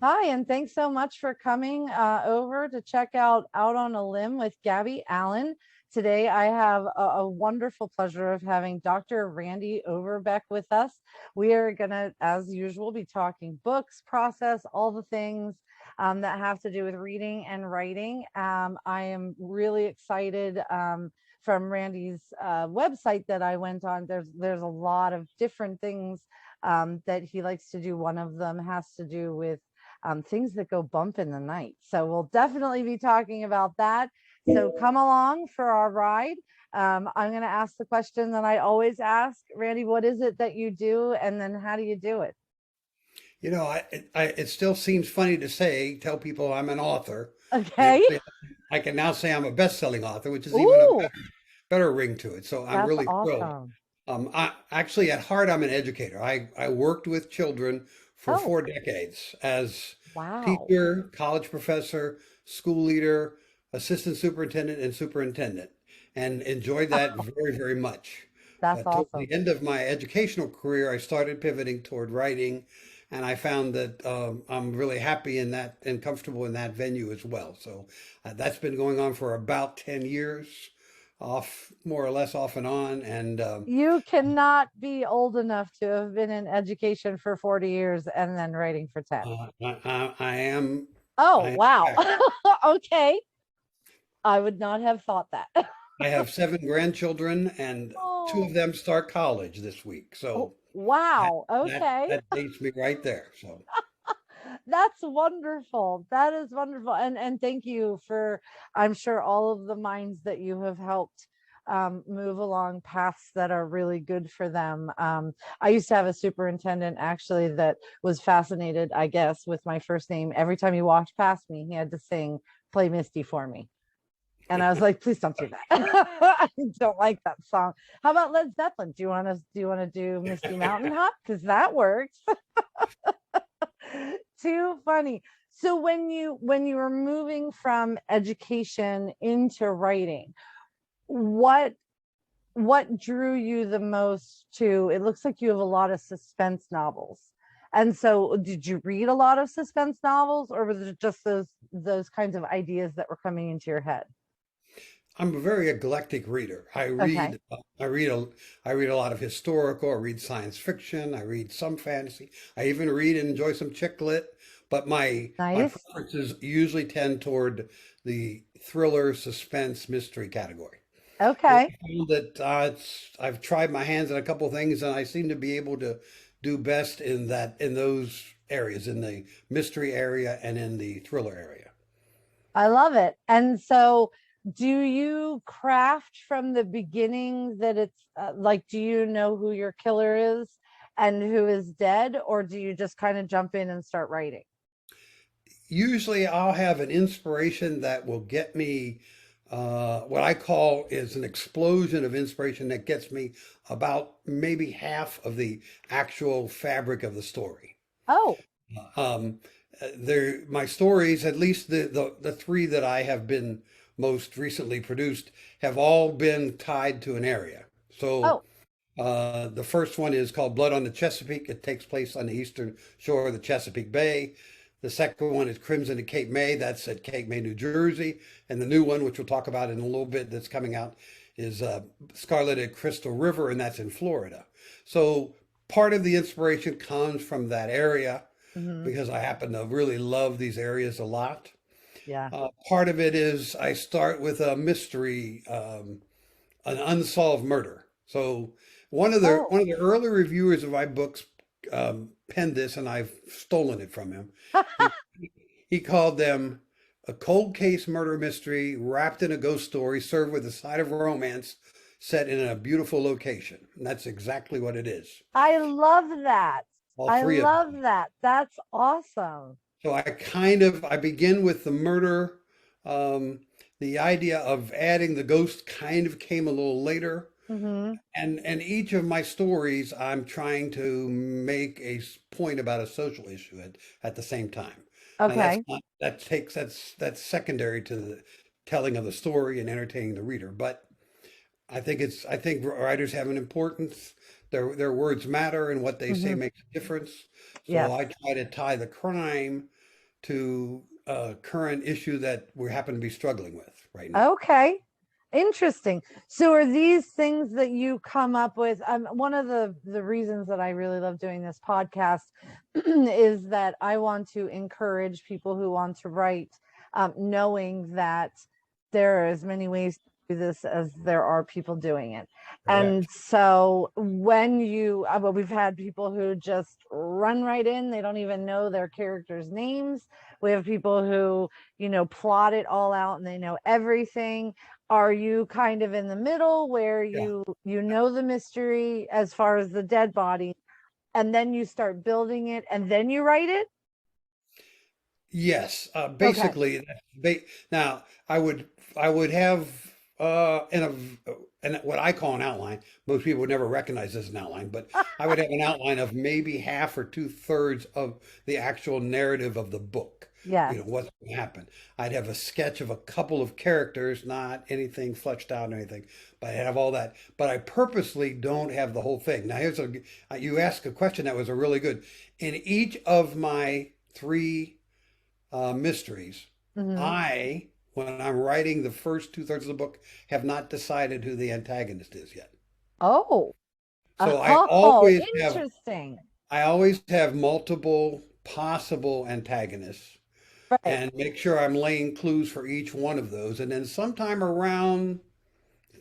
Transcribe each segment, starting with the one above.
Hi, and thanks so much for coming over to check out on a Limb with Gabby Allen. Today, I have a wonderful pleasure of having Dr. Randy Overbeck with us. We are going to, as usual, be talking books, process, all the things that have to do with reading and writing. I am really excited from Randy's website that I went on. There's a lot of different things that he likes to do. One of them has to do with things that go bump in the night. So we'll definitely be talking about that. So come along for our ride. I'm going to ask the question that I always ask, Randy, what is it that you do? And then how do you do it? You know, it still seems funny to tell people I'm an author. Okay. Actually, I can now say I'm a best-selling author, which is even a Ooh, better ring to it. So I'm that's really thrilled. awesome. I actually, at heart, I'm an educator. I worked with children for Oh, 4 decades as wow. teacher, college professor, school leader, assistant superintendent, and superintendent, and enjoyed that very, very much. That's But toward the awesome. end of my educational career, I started pivoting toward writing, and I found that I'm really happy in that and comfortable in that venue as well. So that's been going on for about 10 years, off more or less off and on. And You cannot be old enough to have been in education for 40 years and then writing for 10. I am, Oh, I am wow. back. Okay. I would not have thought that. I have 7 grandchildren, and two of Oh, them start college this week. oh, So that wow. Okay. that dates me right there. So That's wonderful. That is wonderful. And thank you for, I'm sure, all of the minds that you have helped move along paths that are really good for them. I used to have a superintendent actually that was fascinated, I guess, with my first name. Every time he walked past me, he had to sing "Play Misty" for me. And I was like, please don't do that. I don't like that song. How about Led Zeppelin? Do you want to do Misty Mountain Hop? Because that works. Too funny. So when you were moving from education into writing, what what drew you the most to, it looks like you have a lot of suspense novels. And so did you read a lot of suspense novels, or was it just those kinds of ideas that were coming into your head? I'm a very eclectic reader. Okay. I read a lot of historical. I read science fiction. I read some fantasy. I even read and enjoy some chick lit. But my Nice. preferences usually tend toward the thriller, suspense, mystery category. And Okay. I feel that I've tried my hands at a couple of things, and I seem to be able to do best in those areas, in the mystery area and in the thriller area. I love it. And so, do you craft from the beginning that it's like, do you know who your killer is and who is dead, or do you just kind of jump in and start writing? Usually, I'll have an inspiration that will get me what I call is an explosion of inspiration that gets me about maybe half of the actual fabric of the story. Oh, Um, my stories, at least the three that I have been most recently produced, have all been tied to an area. So oh, the first one is called Blood on the Chesapeake. It takes place on the eastern shore of the Chesapeake Bay. The second one is Crimson at Cape May. That's at Cape May, New Jersey. And the new one, which we'll talk about in a little bit, that's coming out, is Scarlet at Crystal River, and that's in Florida. So part of the inspiration comes from that area hmm, because I happen to really love these areas a lot. yeah. Part of it is I start with a mystery, an unsolved murder. So Oh, one of the early reviewers of my books penned this, and I've stolen it from him. He, he called them a cold case murder mystery wrapped in a ghost story, served with a side of romance, set in a beautiful location. And that's exactly what it is. I love that. All I three of love them. that. That's awesome. So I begin with the murder. Um, the idea of adding the ghost kind of came a little later. Hmm. And each of my stories, I'm trying to make a point about a social issue at the same time. Now that's Okay. not that's secondary to the telling of the story and entertaining the reader. But I think writers have an importance. Their words matter, and what they say Hmm. makes a difference. So Yes. I try to tie the crime. to a current issue that we happen to be struggling with right now. Okay. Interesting. So are these things that you come up with? One of the reasons that I really love doing this podcast is that I want to encourage people who want to write, knowing that there are as many ways to do this as there are people doing it. And Correct. so when well, we've had people who just run right in, they don't even know their characters' names. We have people who, plot it all out and they know everything. Are you kind of in the middle where Yeah. you know the mystery as far as the dead body, and then you start building it and then you write it? Yes. Okay. Basically, now I would have in what I call an outline. Most people would never recognize this as an outline, but I would have an outline of maybe half or two-thirds of the actual narrative of the book. Yes. What's going to happen. I'd have a sketch of a couple of characters, not anything fleshed out or anything, but I have all that. But I purposely don't have the whole thing. Now, you asked a question that was a really good. In each of my three mysteries, Hmm. when I'm writing the first two-thirds of the book, have not decided who the antagonist is yet. Oh. So Oh, interesting. I always have multiple possible antagonists Right. and make sure I'm laying clues for each one of those. And then sometime around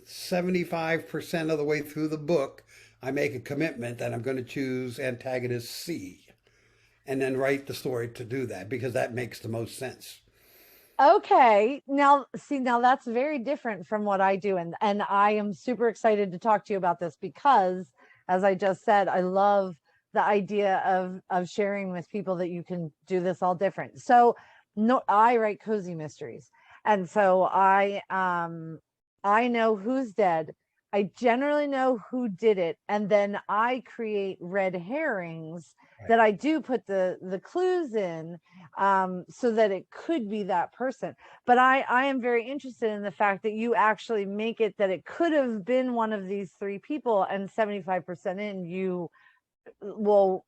75% of the way through the book, I make a commitment that I'm going to choose antagonist C and then write the story to do that because that makes the most sense. Okay. Now, see, now that's very different from what I do. And I am super excited to talk to you about this because, as I just said, I love the idea of sharing with people that you can do this all different. So, no, I write cozy mysteries. And so I know who's dead. I generally know who did it, and then I create red herrings Right. that I do put the clues in, so that it could be that person. But I am very interested in the fact that you actually make it that it could have been one of these three people, and 75% in, you will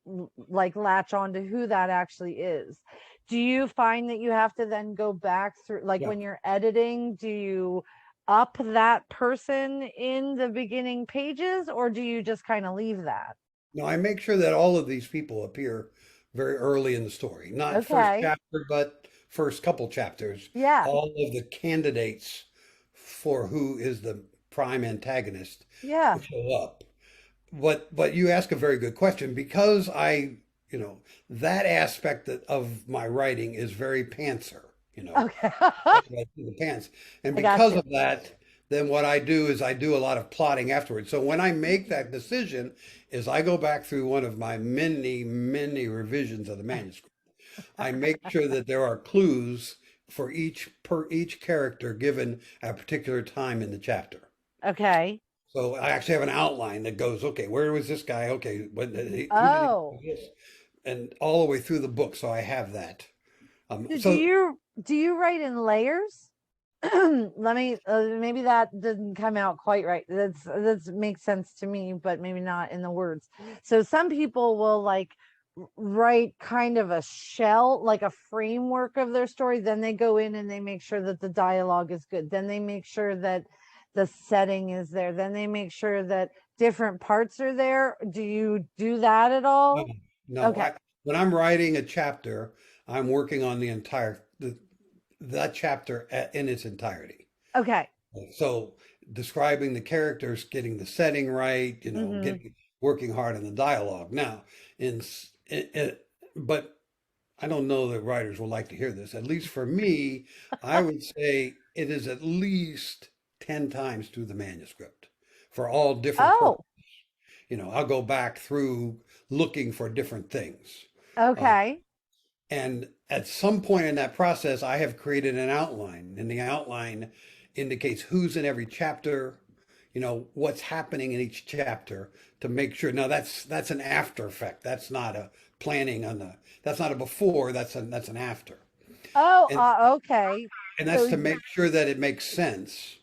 like latch on to who that actually is. Do you find that you have to then go back through, like Yeah. when you're editing, do you up that person in the beginning pages, or do you just kind of leave that? No, I make sure that all of these people appear very early in the story, not first Okay. chapter, but first couple chapters. Yeah. All of the candidates for who is the prime antagonist Yeah. show up. But you ask a very good question because that aspect of my writing is very pantser, Okay. like right through the pants. And I got because you. of that, then what I do is I do a lot of plotting afterwards. So when I make that decision, is I go back through one of my many, many revisions of the manuscript. I make sure that there are clues for each character given at a particular time in the chapter. Okay. So I actually have an outline that goes, okay, where was this guy? Okay, who did he do Oh. this? And all the way through the book. So I have that. Do So you write in layers? Let me, maybe that didn't come out quite right. That's makes sense to me, but maybe not in the words. So some people will like write kind of a shell, like a framework of their story, then they go in and they make sure that the dialogue is good, then they make sure that the setting is there, then they make sure that different parts are there. Do you do that at no, all? no, Okay. when I'm writing a chapter, I'm working on that chapter in its entirety. Okay. So describing the characters, getting the setting right, Hmm. getting working hard on the dialogue. Now, but I don't know that writers will like to hear this. At least for me, I would say it is at least 10 times through the manuscript for all different Oh, purposes. I'll go back through looking for different things. Uh, okay. and at some point in that process, I have created an outline, and the outline indicates who's in every chapter, what's happening in each chapter to make sure. Now that's an after effect. That's not a planning that's not a before, that's an after. Oh, And okay. and that's So to make sure that it makes sense.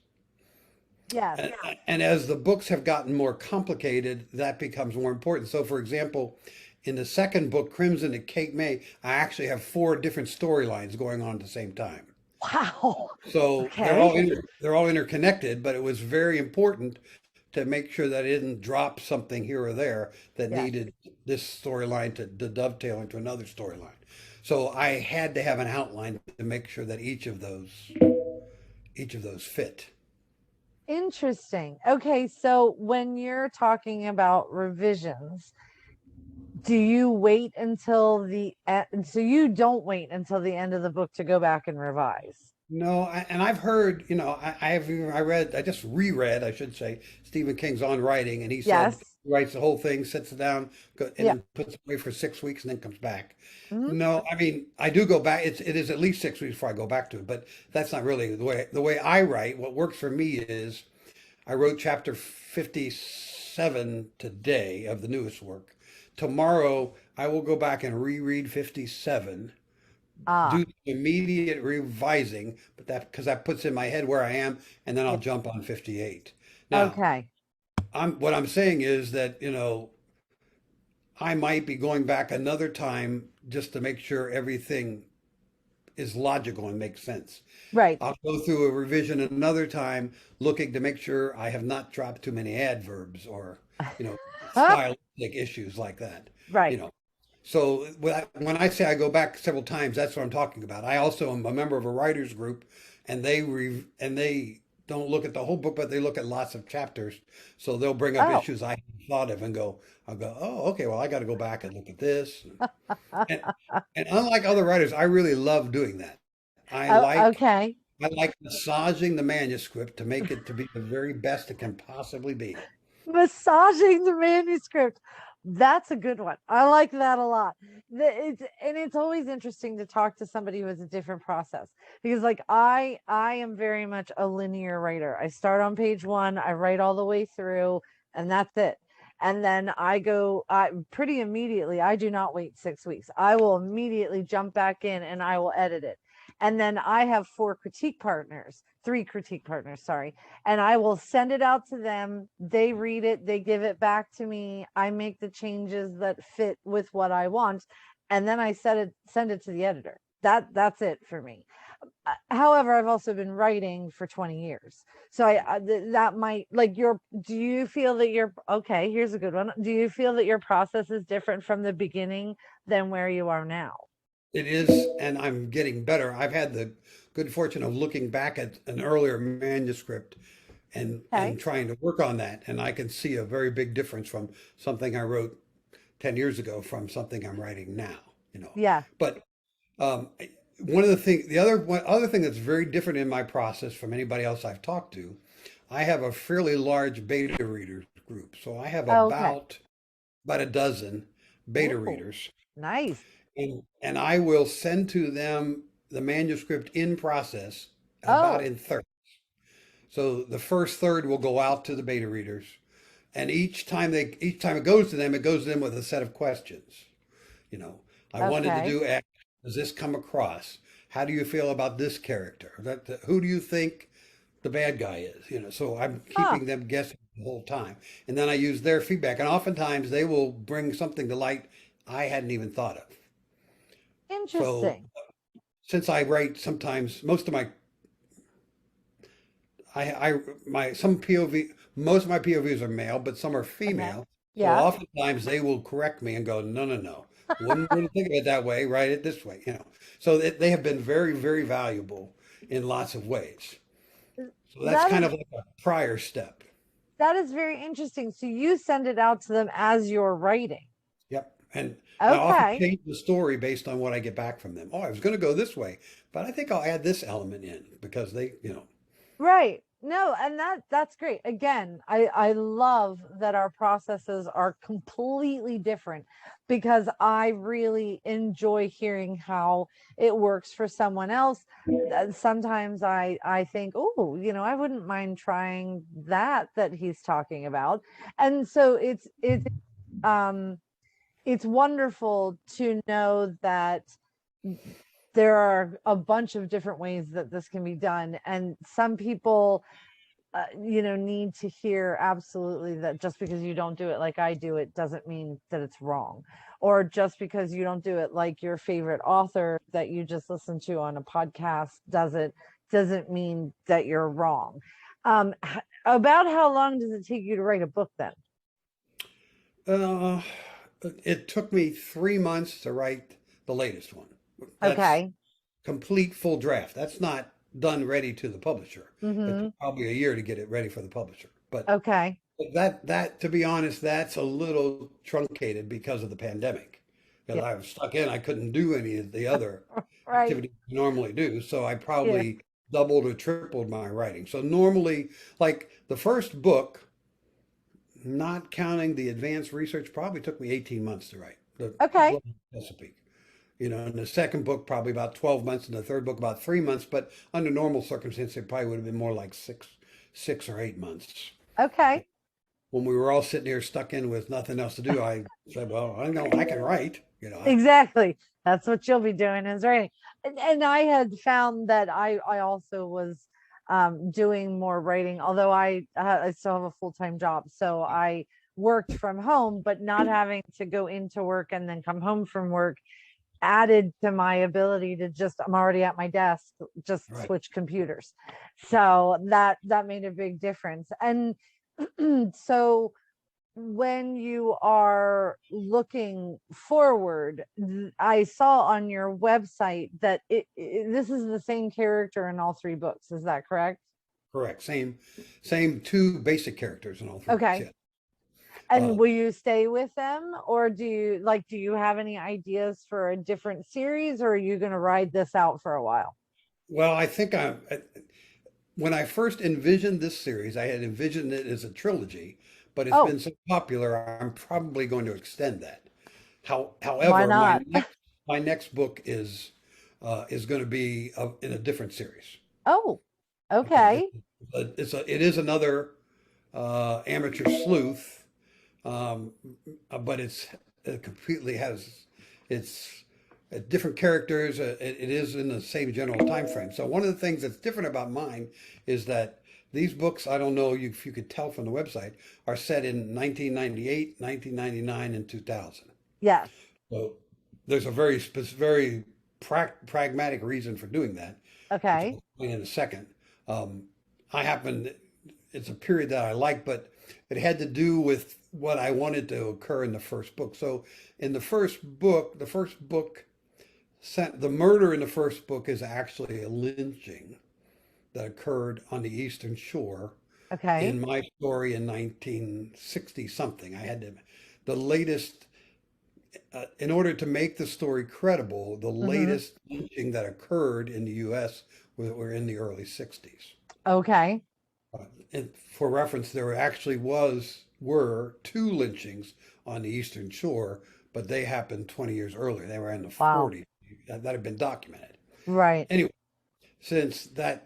yes. And as the books have gotten more complicated, that becomes more important. So, for example, In the second book, Crimson and Cape May, I actually have four different storylines going on at the same time. Wow. So Okay. they're all interconnected, but it was very important to make sure that I didn't drop something here or there that Yes. needed this storyline to dovetail into another storyline. So I had to have an outline to make sure that each of those fit. Interesting. Okay, so when you're talking about revisions, do you wait until so you don't wait until the end of the book to go back and revise? No, and I've heard, I just reread, I should say, Stephen King's On Writing, and he said Yes. he writes the whole thing, sits it down, and Yeah. then puts it away for 6 weeks, and then comes back. Mhm. No, I mean, I do go back. It is at least 6 weeks before I go back to it, but that's not really the way. The way I write, what works for me is I wrote chapter 57 today of the newest work. Tomorrow, I will go back and reread 57, Ah, do immediate revising, but that because that puts in my head where I am, and then I'll yeah. jump on 58. Now, Okay. what I'm saying is that, I might be going back another time just to make sure everything is logical and makes sense. Right. I'll go through a revision another time, looking to make sure I have not dropped too many adverbs or, you know, stylistic issues like that. You Right. know, so when I say I go back several times, that's what I'm talking about. I also am a member of a writers group, and they don't look at the whole book, but they look at lots of chapters. So they'll bring up Oh. issues I hadn't thought of, and I'll go, oh, okay, well, I got to go back and look at this. And and unlike other writers, I really love doing that. I Oh, like okay. I like massaging the manuscript to make it to be the very best it can possibly be. Massaging the manuscript. That's a good one. I like that a lot. It's always interesting to talk to somebody who has a different process because like I am very much a linear writer. I start on page 1, I write all the way through, and that's it. And then I pretty immediately, I do not wait 6 weeks. I will immediately jump back in and I will edit it. And then I have three critique partners, sorry, and I will send it out to them. They read it, they give it back to me. I make the changes that fit with what I want, and then I send it to the editor. That's it for me. However, I've also been writing for 20 years. So that might like your do you feel that your okay, here's a good one. Do you feel that your process is different from the beginning than where you are now? It is, and I'm getting better. I've had the good fortune of looking back at an earlier manuscript and Okay. trying to work on that, and I can see a very big difference from something I wrote 10 years ago from something I'm writing now. Yeah. But um, one of the thing, the other thing that's very different in my process from anybody else I've talked to, I have a fairly large beta readers group. So I have Okay. about a dozen beta Oh, readers, nice. and I will send to them the manuscript in process about Oh, in thirds. So the first third will go out to the beta readers, and each time it goes to them, it goes to them with a set of questions. You know, I wanted to okay. do X. Does this come across? How do you feel about this character? Who do you think the bad guy is? So I'm Huh. keeping them guessing the whole time, and then I use their feedback, and oftentimes they will bring something to light I hadn't even thought of. So Interesting. since I write sometimes most of my some POV most of my POVs are male, but some are Okay. female. So Yeah. oftentimes they will correct me and go, no, no, no, wouldn't think of it that way. Write it this way. So they have been very, very valuable in lots of ways. So that's That kind is of like a prior step. that is very interesting. So you send it out to them as you're writing. Yep. And I often Okay. change the story based on what I get back from them. Oh, I was going to go this way, but I think I'll add this element in because they. Right. No, and that's great. Again, I love that our processes are completely different because I really enjoy hearing how it works for someone else. Sometimes I think, oh, I wouldn't mind trying that he's talking about. And so um it's wonderful to know that there are a bunch of different ways that this can be done, and some people need to hear absolutely that just because you don't do it like I do it doesn't mean that it's wrong. Or just because you don't do it like your favorite author that you just listen to on a podcast doesn't mean that you're wrong. About how long does it take you to write a book then? Uh, it took me 3 months to write the latest one. That's Okay. complete full draft. That's not done ready to the publisher. It Mm-hmm. took probably a year to get it ready for the publisher. But Okay. that to be honest, that's a little truncated because of the pandemic. Because Yeah. I was stuck in, I couldn't do any of the other Right. activities I normally do. So I Yeah. probably doubled or tripled my writing. So normally, like the first book, not counting the advanced research, probably took me 18 months to write. The Okay. Blood on Chesapeake. And the second book probably about 12 months, and the third book about 3 months. But under normal circumstances, it probably would have been more like six or 8 months. Okay. When we were all sitting here stuck in with nothing else to do, I said, "Well, I know I can write." Exactly. That's what you'll be doing is writing. And I had found that I also was doing more writing, although I still have a full-time job. So I worked from home, but not having to go into work and then come home from work added to my ability to just I'm already at my desk, just Right. switch computers. So that made a big difference. And so when you are looking forward, I saw on your website that this is the same character in all three books. Is that correct? Correct. Same two basic characters in all three books. Okay. Yeah. And Uh, will you stay with them, or do you have any ideas for a different series, or are you going to ride this out for a while? well, I think when I first envisioned this series, I had envisioned it as a trilogy, but it's Oh, been so popular, I'm probably going to extend that. why However, not? my next book is going to be in a different series. Oh, Okay, okay. it is another amateur sleuth, um, but it completely has it's different characters. It is in the same general time frame. So one of the things that's different about mine is that these books, I don't know if you could tell from the website, are set in 1998, 1999, and 2000. Yes. So there's a very pragmatic reason for doing that, which Okay. I'll explain in a second. Um, I happen, it's a period that I like, but it had to do with what I wanted to occur in the first book. So in the first book, the murder in the first book is actually a lynching that occurred on the Eastern Shore Okay. in my story in 1960 something. The latest, in order to make the story credible, the Mm-hmm. latest lynching that occurred in the US were in the early 60s. Okay. And for reference, there actually were two lynchings on the Eastern Shore, but they happened 20 years earlier. They were in the Wow. 40s that had been documented. Right. Anyway, since the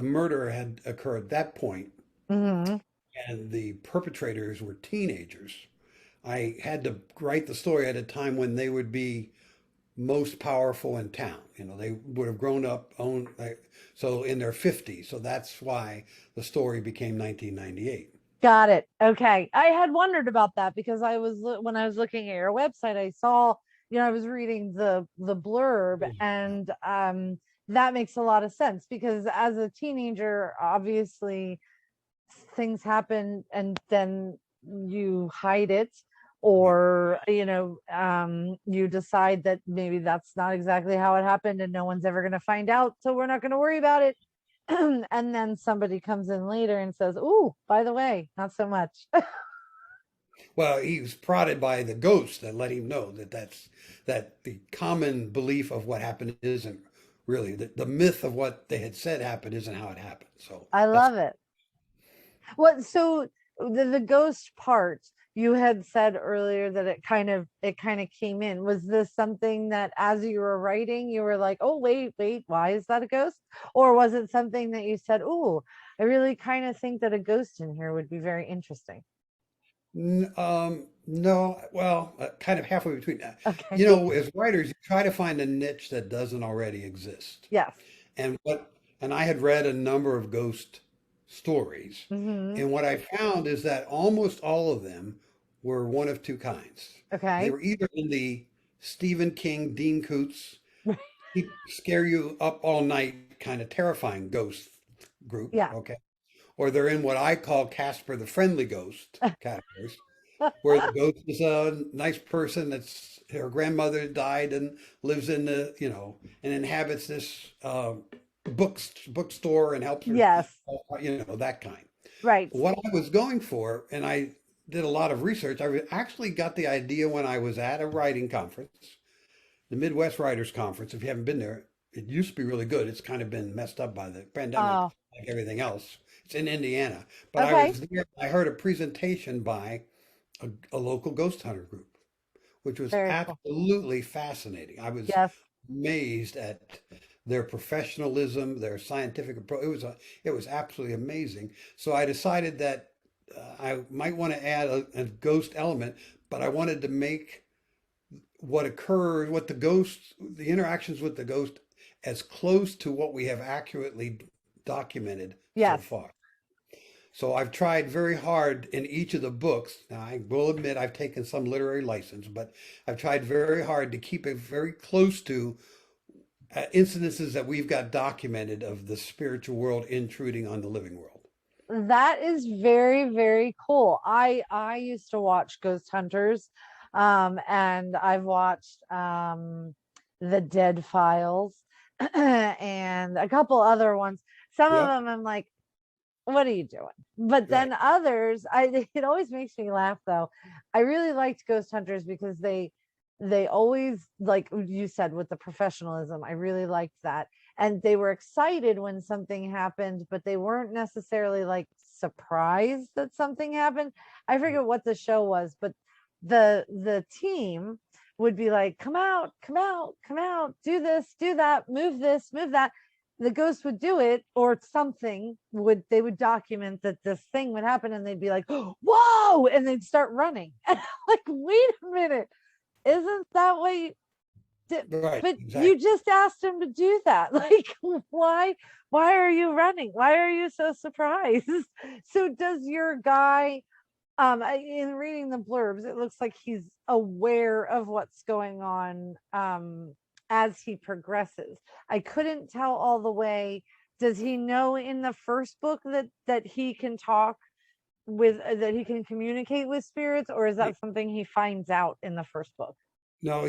murder had occurred at that point, Mm-hmm. and the perpetrators were teenagers, I had to write the story at a time when they would be most powerful in town. They would have grown up, so in their 50s. So that's why the story became 1998. Got it. Okay. I had wondered about that because when I was looking at your website, I saw, I was reading the blurb, and that makes a lot of sense because as a teenager, obviously things happen and then you hide it, Right. or you decide that maybe that's not exactly how it happened and no one's ever going to find out, so we're not going to worry about it. And then somebody comes in later and says, "Ooh, by the way, not so much." Well, he was prodded by the ghost that let him know that the common belief of what happened isn't really the myth of what they had said happened isn't how it happened. So I that's love it. What so the ghost part, you had said earlier that it kind of came in. Was this something that as you were writing, you were like, "Oh, wait, why is that a ghost?" Or was it something that you said, "Oh, I really kind of think that a ghost in here would be very interesting." No, well, kind of halfway between that. Okay. As writers, you try to find a niche that doesn't already exist. Yes. And and I had read a number of ghost stories. Hmm. And what I found is that almost all of them were one of two kinds. They Okay. were either in the Stephen King, Dean Koontz, keep scare you up all night kind of terrifying ghost group, Yeah. okay? Or they're in what I call Casper the Friendly Ghost categories, where the ghost is a nice person that's her grandmother died and lives in the, and inhabits this bookstore and helps her, Yes. that kind. Right. What I was going for, and I did a lot of research, actually got the idea when I was at a writing conference, the Midwest Writers Conference. If you haven't been there, it used to be really good. It's kind of been messed up by the pandemic, Oh, like everything else. It's in Indiana. But I okay. was there, I heard a presentation by a local ghost hunter group, which was Very cool. absolutely fascinating. I was Yes. amazed at their professionalism, their scientific approach. It was absolutely amazing. So I decided that I might want to add a ghost element, but I wanted to make what occurred, what the ghost, the interactions with the ghost, as close to what we have accurately documented so Yes. far. So I've tried very hard in each of the books. Now, I will admit I've taken some literary license, but I've tried very hard to keep it very close to incidences that we've got documented of the spiritual world intruding on the living world. That is very, very cool. I used to watch Ghost Hunters, and I've watched The Dead Files and a couple other ones. Some of Yep, them I'm like, what are you doing? But right. then others, it always makes me laugh though. I really liked Ghost Hunters because they always, like you said, with the professionalism, I really liked that. And they were excited when something happened, but they weren't necessarily like surprised that something happened. I forget what the show was, but the team would be like, come out, come out, come out, do this, do that, move this, move that. The ghost would do it, or something would, they would document that this thing would happen, and they'd be like, whoa, and they'd start running. And I'm like, wait a minute, isn't that what you did? Right, But you exactly. just asked him to do that. Like, why are you running? Why are you so surprised? So does your guy, in reading the blurbs, it looks like he's aware of what's going on, as he progresses. I couldn't tell all the way. Does he know in the first book that he can talk with, that he can communicate with spirits, or is that something he finds out in the first book? No,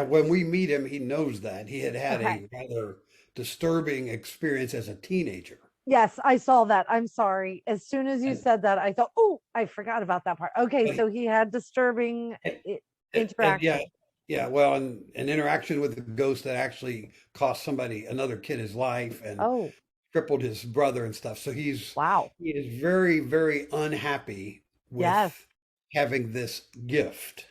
when we meet him, he knows that. He had had Okay. a rather disturbing experience as a teenager. Yes, I saw that. I'm sorry. As soon as you And, said that, I thought, oh, I forgot about that part. Okay, and, so he had disturbing and yeah, interaction. yeah, well, and an interaction with a ghost that actually cost another kid his life and Oh, crippled his brother and stuff. So wow. he is very, very unhappy Yes. with having this gift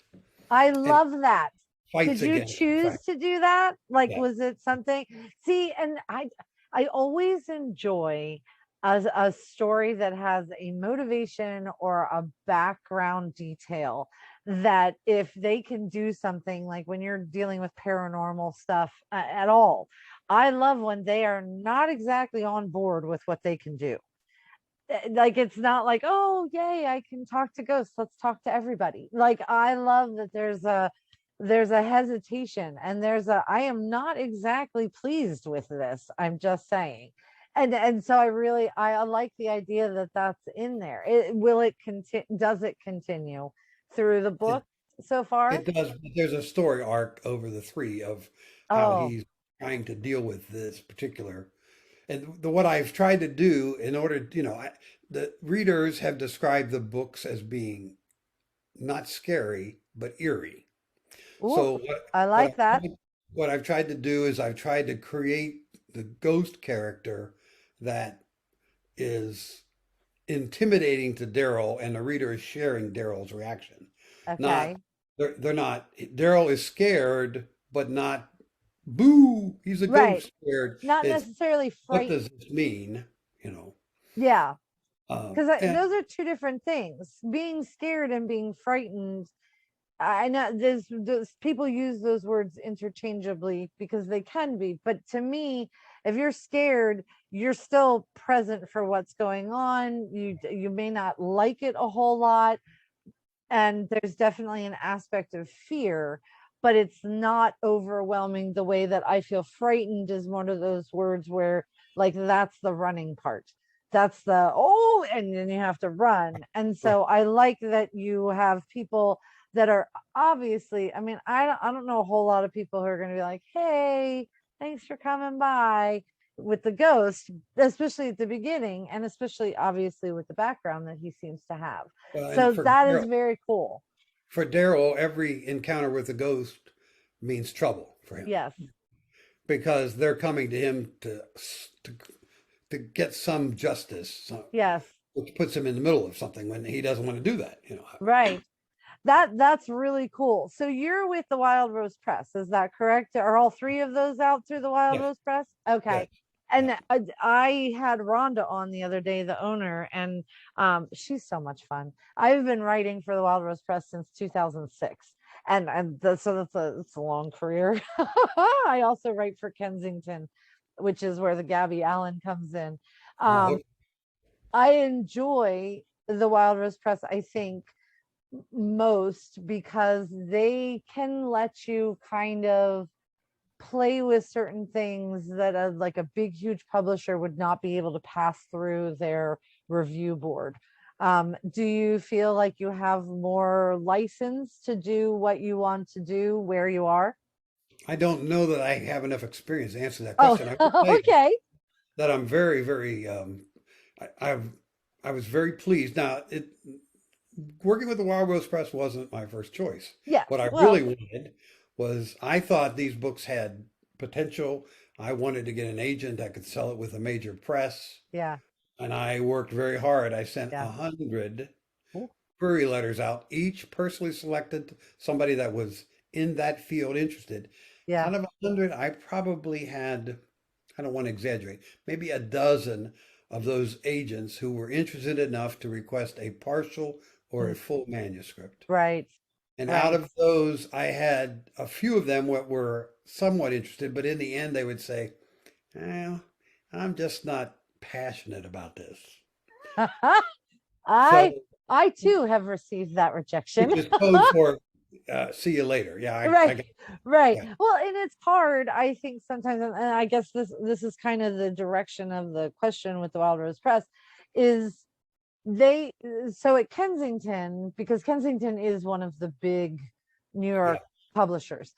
I and love that. fights Did you against it. In choose fact, to do that? Like, yeah. was it something? See, and I always enjoy a story that has a motivation or a background detail, that if they can do something, like when you're dealing with paranormal stuff at all, I love when they are not exactly on board with what they can do. Like, it's not like, oh yay, I can talk to ghosts, let's talk to everybody. Like, I love that there's a hesitation, and there's a, I am not exactly pleased with this, I'm just saying. And so I like the idea that that's in there. Will it continue, does it continue through the It, book so far? it does. But there's a story arc over the three of how Oh, he's trying to deal with this particular. And what I've tried to do in order, the readers have described the books as being not scary, but eerie. ooh, So I like that. what I've tried to do is I've tried to create the ghost character that is intimidating to Daryl, and the reader is sharing Daryl's reaction. Not Okay. they're not. Daryl is scared, but not boo. He's a Right. ghost scared. Not It's necessarily what does frightened. this mean? You know. Yeah. Because And those are two different things. Being scared and being frightened, I know there's people use those words interchangeably because they can be, but to me, If you're scared, you're still present for what's going on. You may not like it a whole lot, and there's definitely an aspect of fear, but it's not overwhelming the way that I feel frightened is one of those words where, like, that's the running part. That's the, oh, and then you have to run. And Right. so I like that you have people that are obviously, I mean, I don't know a whole lot of people who are going to be like, hey, thanks for coming by with the ghost, especially at the beginning, and especially obviously with the background that he seems to have. And So that is very cool. For Daryl, every encounter with the ghost means trouble for him Yes. because they're coming to him to to get some justice, Yes. which puts him in the middle of something when he doesn't want to do that. Right. That's really cool. So you're with the Wild Rose Press, is that correct? Are all three of those out through the Wild Yes, Rose Press? yes, Okay. And yes. I had Rhonda on the other day, the owner, and she's so much fun. I've been writing for the Wild Rose Press since 2006. So it's a long career. I also write for Kensington, which is where the Gabby Allen comes in. Oh, Um, I enjoy the Wild Rose Press, I think, most because they can let you kind of play with certain things that like a big huge publisher would not be able to pass through their review board. Do you feel like you have more license to do what you want to do where you are? I don't know that I have enough experience to answer that Oh, question. I will say okay. that I'm very, very, I was very pleased. Now, working with the Wild Rose Press wasn't my first choice. Yes. What I really Well, wanted was I thought these books had potential. I wanted to get an agent that could sell it with a major press, yeah. and I worked very hard. I sent Yeah. 100 Ooh, query letters out, each personally selected somebody that was in that field interested. yeah. Out of 100, I probably had, I don't want to exaggerate, maybe a dozen of those agents who were interested enough to request a partial or Mm, a full manuscript. right. And out Right. of those, I had a few of them that were somewhat interested, but in the end, they would say, well, I'm just not passionate about this. I So, I too have received that rejection. which is code for see you later. Yeah, I Right, got, right. yeah, Well, and it's hard, I think sometimes, and I guess this is kind of the direction of the question with the Wild Rose Press, is they so at Kensington, because Kensington is one of the big New yeah, York publishers,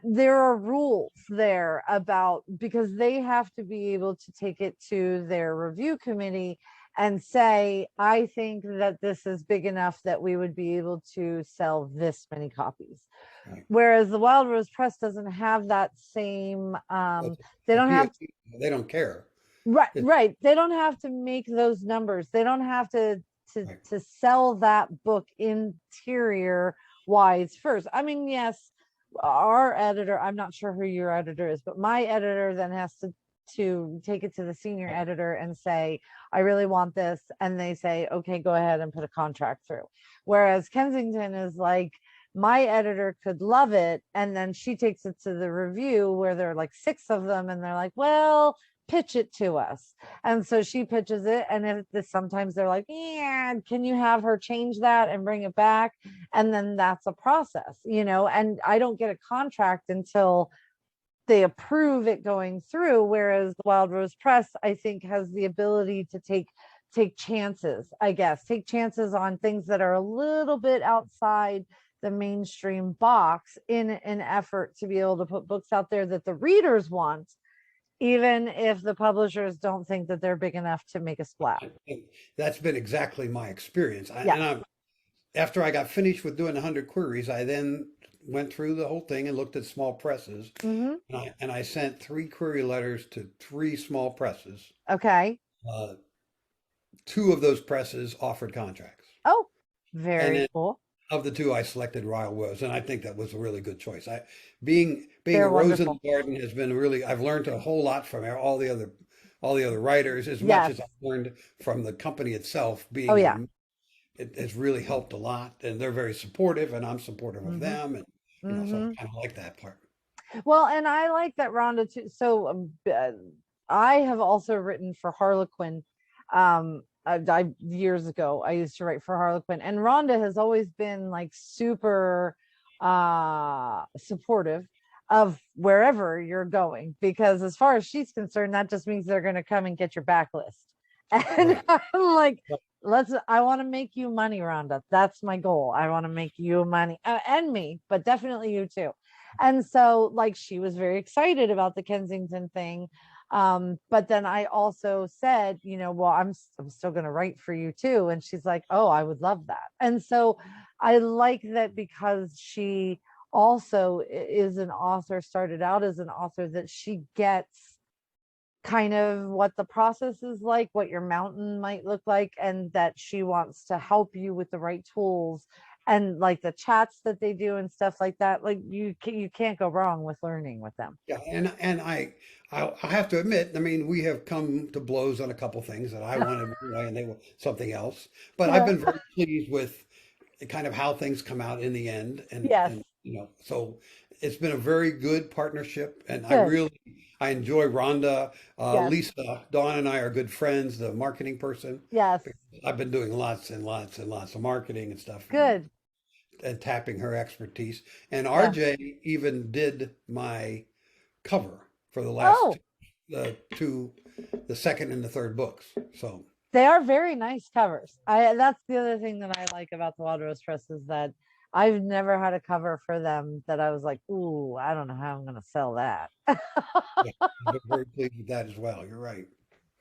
there are rules there about, because they have to be able to take it to their review committee and say, I think that this is big enough that we would be able to sell this many copies. right. Whereas the Wild Rose Press doesn't have that same, But they the don't have, PhD, they don't care. right, It's right. They don't have to make those numbers. They don't have to right. to sell that book interior wise first. I mean, yes, our editor, I'm not sure who your editor is, but my editor then has to take it to the senior editor and say, I really want this. And they say, okay, go ahead and put a contract through. Whereas Kensington is like, my editor could love it. And then she takes it to the review where there are like 6 of them. And they're like, well, pitch it to us. And so she pitches it. And if sometimes they're like, yeah, can you have her change that and bring it back? And then that's a process, and I don't get a contract until they approve it going through. Whereas the Wild Rose Press, I think, has the ability to take chances, I guess, take chances on things that are a little bit outside the mainstream box in an effort to be able to put books out there that the readers want, even if the publishers don't think that they're big enough to make a splash. And that's been exactly my experience. Yes. After I got finished with doing 100 queries, I then went through the whole thing and looked at small presses. Mm-hmm. And I sent 3 query letters to 3 small presses. Okay. Uh, 2 of those presses offered contracts. Oh, And very then cool. of the 2, I selected Royal Rose, and I think that was a really good choice. Being a They're rose in wonderful. the garden has been really. I've learned a whole lot from all the other writers, as much Yes. as I've learned from the company itself. Oh, yeah. It has really helped a lot, and they're very supportive, and I'm supportive of Mm-hmm. them, and so I Mm-hmm. kind of like that part. Well, and I like that Rhonda too. So I have also written for Harlequin. Years ago, I used to write for Harlequin, and Rhonda has always been like super supportive of wherever you're going, because as far as she's concerned, that just means they're going to come and get your backlist. And Right. I'm like, But I want to make you money, Rhonda. That's my goal. I want to make you money, and me, but definitely you too. And so, like, she was very excited about the Kensington thing. But then I also said, well, I'm still going to write for you too. And she's like, oh, I would love that. And so I like that, because she also is an author, started out as an author, that she gets kind of what the process is like, what your mountain might look like, and that she wants to help you with the right tools, and like the chats that they do and stuff like that. Like, you can't go wrong with learning with them. yeah, and I have to admit, I mean, we have come to blows on a couple things that I wanted one way and they were something else. But I've Yeah. been very pleased with kind of how things come out in the end, Yes. and so it's been a very good partnership, and Good. I enjoy Rhonda, Yes. Lisa, Dawn, and I are good friends. The marketing person, Yes. I've been doing lots and lots and lots of marketing and stuff, Good. and tapping her expertise. And Yeah. RJ even did my cover for the last Oh, two, the second and the third books. So they are very nice covers. That's the other thing that I like about the Wild Rose Press, is that I've never had a cover for them that I was like, ooh, I don't know how I'm gonna sell that. yeah, I've been very pleased with that as well. You're right.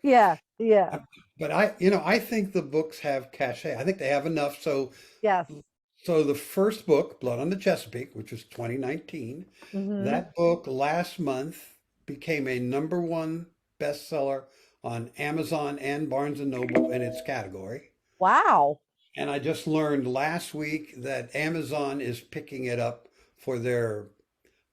Yeah, yeah, Uh, But I think the books have cachet. I think they have enough. yes. So the first book, Blood on the Chesapeake, which was 2019, Hmm. that book last month became a number one bestseller on Amazon and Barnes and Noble in its category. Wow. And I just learned last week that Amazon is picking it up for their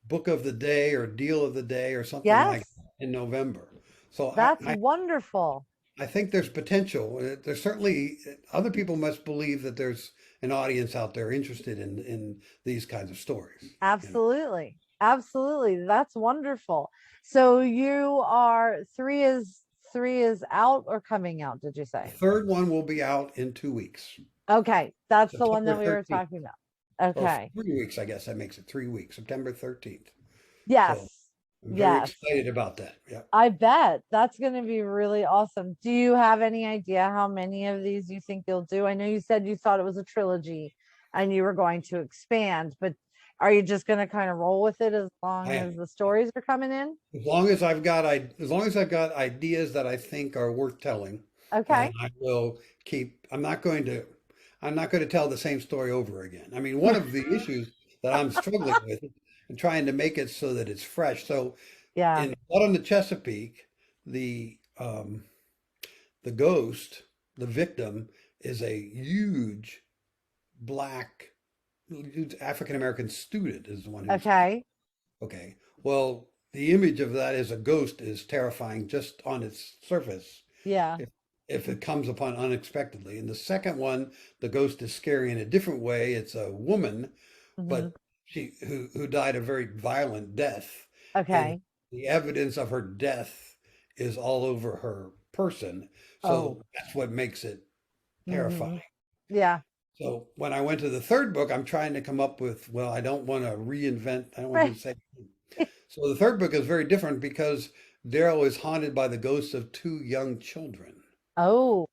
book of the day or deal of the day or something like Yes, that in November. So that's wonderful. I think there's potential. There's certainly other people must believe that there's an audience out there interested in these kinds of stories. Absolutely. Absolutely. That's wonderful. So you are three is out or coming out, did you The say? third one will be out in 2 weeks, Okay, that's the one September that we were 13th, talking about. or Okay. 3 weeks, I guess that makes it 3 weeks, September 13th. So Yes. I'm very Yes. excited about that. Yeah. I bet that's going to be really awesome. Do you have any idea how many of these you think you'll do? I know you said you thought it was a trilogy and you were going to expand, but are you just going to kind of roll with it as long I as am. the stories are coming in? As long as I've got ideas that I think are worth telling, then Okay. I will keep. I'm not going to tell the same story over again. I mean, one of the issues that I'm struggling with and trying to make it so that it's fresh. So Yeah. in Blood on the Chesapeake, the the ghost, the victim, is a huge black, huge African American student is the one who's killed. Okay. Okay. Well, the image of that as a ghost is terrifying just on its surface Yeah. if if it comes upon unexpectedly. And the second one, the ghost is scary in a different way. It's a woman, Hmm. but who died a very violent death, and Okay. the evidence of her death is all over her person. Oh. So that's what makes it terrifying. Hmm. Yeah. So when I went to the third book, I'm trying to come up with, well, I don't want to reinvent, I don't want to do Right. the same thing. So the third book is very different because Daryl is haunted by the ghosts of two young children Oh.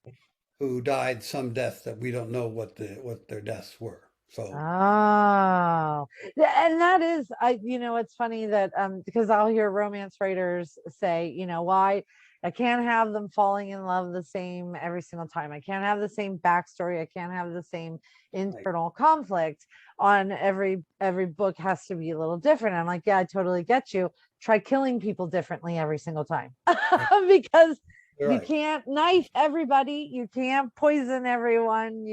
who died some death that we don't know what their deaths were. So Oh, yeah, and that is, it's funny that because I'll hear romance writers say, why I can't have them falling in love the same every single time. I can't have the same backstory. I can't have the same right, internal conflict on every book has to be a little different. I'm like, yeah, I totally get you. Try killing people differently every single time. right, Because you're you right, can't knife everybody, you can't poison everyone,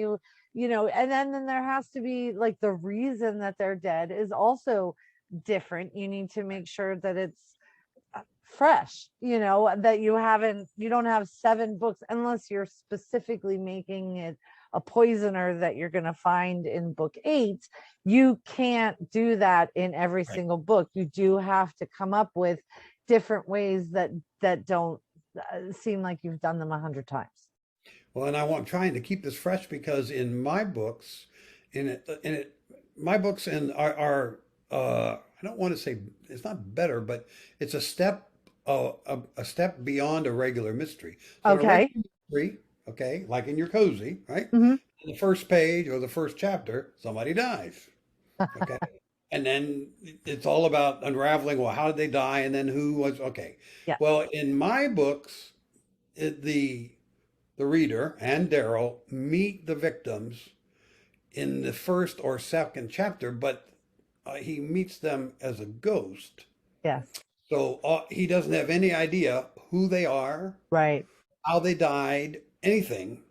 and then there has to be like the reason that they're dead is also different. You need to make sure that it's fresh, that you don't have 7 books unless you're specifically making it a poisoner that you're going to find in book 8. You can't do that in every right, single book. You do have to come up with different ways that don't seem like you've done them 100 times. Well, and I'm trying to keep this fresh because in my books, my books and I don't want to say it's not better, but it's a step beyond a regular mystery. So in a Okay. regular mystery, okay, like in your cozy, right? Hmm. In the first page or the first chapter, somebody dies. Okay. And then it's all about unraveling, well, how did they die? And then who was, okay. Yes. Well, in my books, the reader and Daryl meet the victims in the first or second chapter, but he meets them as a ghost. Yes. So he doesn't have any idea who they are, Right. how they died, anything.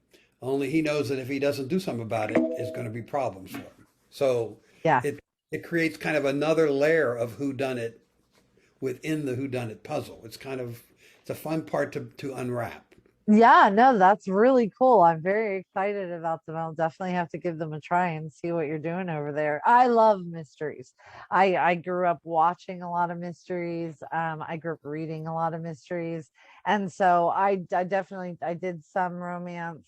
Only he knows that if he doesn't do something about it, it's going to be problems for him. So Yes. it creates kind of another layer of who done it within the who done it puzzle. It's a fun part to unwrap. Yeah, no, that's really cool. I'm very excited about them. I'll definitely have to give them a try and see what you're doing over there. I love mysteries. I grew up watching a lot of mysteries. I grew up reading a lot of mysteries. And so I definitely I did some romance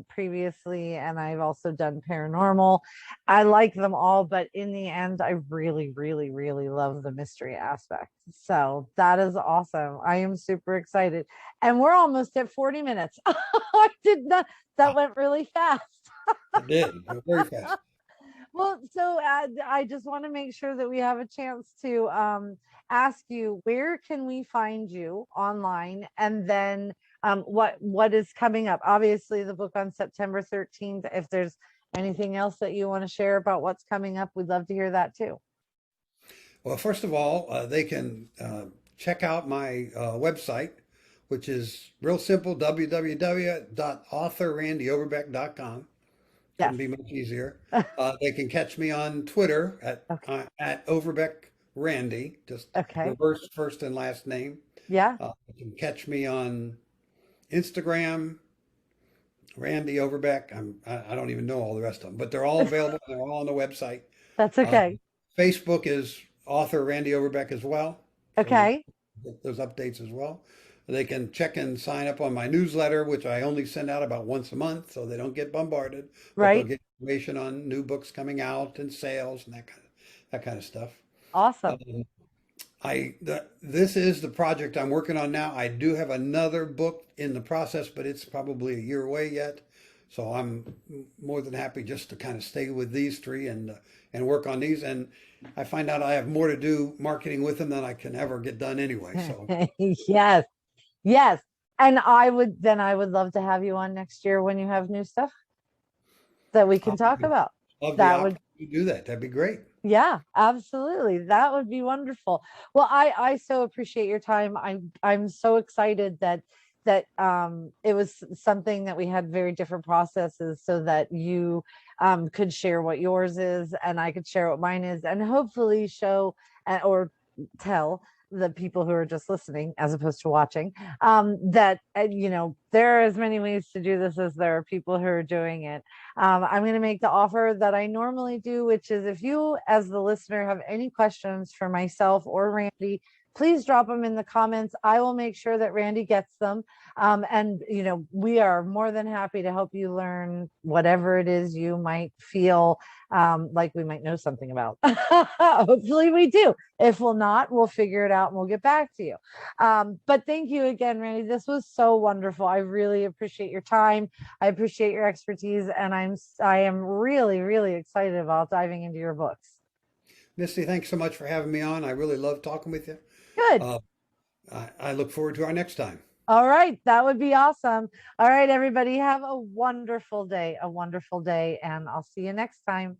previously, and I've also done paranormal. I like them all, but in the end, I really, really, really love the mystery aspect. So that is awesome. I am super excited. And we're almost at 40 minutes. I did not, that went really fast. It did very fast. Well, so I just want to make sure that we have a chance to ask you, where can we find you online? And then what is coming up? Obviously, the book on September 13th. If there's anything else that you want to share about what's coming up, we'd love to hear that too. Well, first of all, they can check out my website, which is real simple, www.authorrandyoverbeck.com. Yes. Couldn't be much easier. They can catch me on Twitter Okay. at Overbeck Randy, just Okay. reverse first and last name. Yeah. You can catch me on Instagram, Randy Overbeck. I don't even know all the rest of them, but they're all available. They're all on the website. That's Uh, okay. Facebook is author Randy Overbeck as well. So you Okay. get those updates as well. They can check and sign up on my newsletter, which I only send out about once a month, so they don't get bombarded, but they'll Right. get information on new books coming out and sales and that kind of stuff. Awesome. Um, this is the project I'm working on now. I do have another book in the process, but it's probably a year away yet. So I'm more than happy just to kind of stay with these three and work on these. And I find out I have more to do marketing with them than I can ever get done anyway. So Yes. Yes. And I would love to have you on next year when you have new stuff that we can I'll talk about. love the That would, opportunity to do that. That'd be great. yeah, absolutely. That would be wonderful. Well, I so appreciate your time. I'm so excited that it was something that we had very different processes so that you could share what yours is and I could share what mine is, and hopefully show or tell the people who are just listening as opposed to watching that there are as many ways to do this as there are people who are doing it. I'm going to make the offer that I normally do, which is, if you as the listener have any questions for myself or Randy, please drop them in the comments. I will make sure that Randy gets them. And we are more than happy to help you learn whatever it is you might feel like we might know something about. Hopefully we do. If we'll not, we'll figure it out and we'll get back to you. But thank you again, Randy. This was so wonderful. I really appreciate your time. I appreciate your expertise, and I am really, really excited about diving into your books. Misty, thanks so much for having me on. I really love talking with you. Good. Uh, I look forward to our next time. All right, that would be awesome. All right, everybody, have a wonderful day, and I'll see you next time.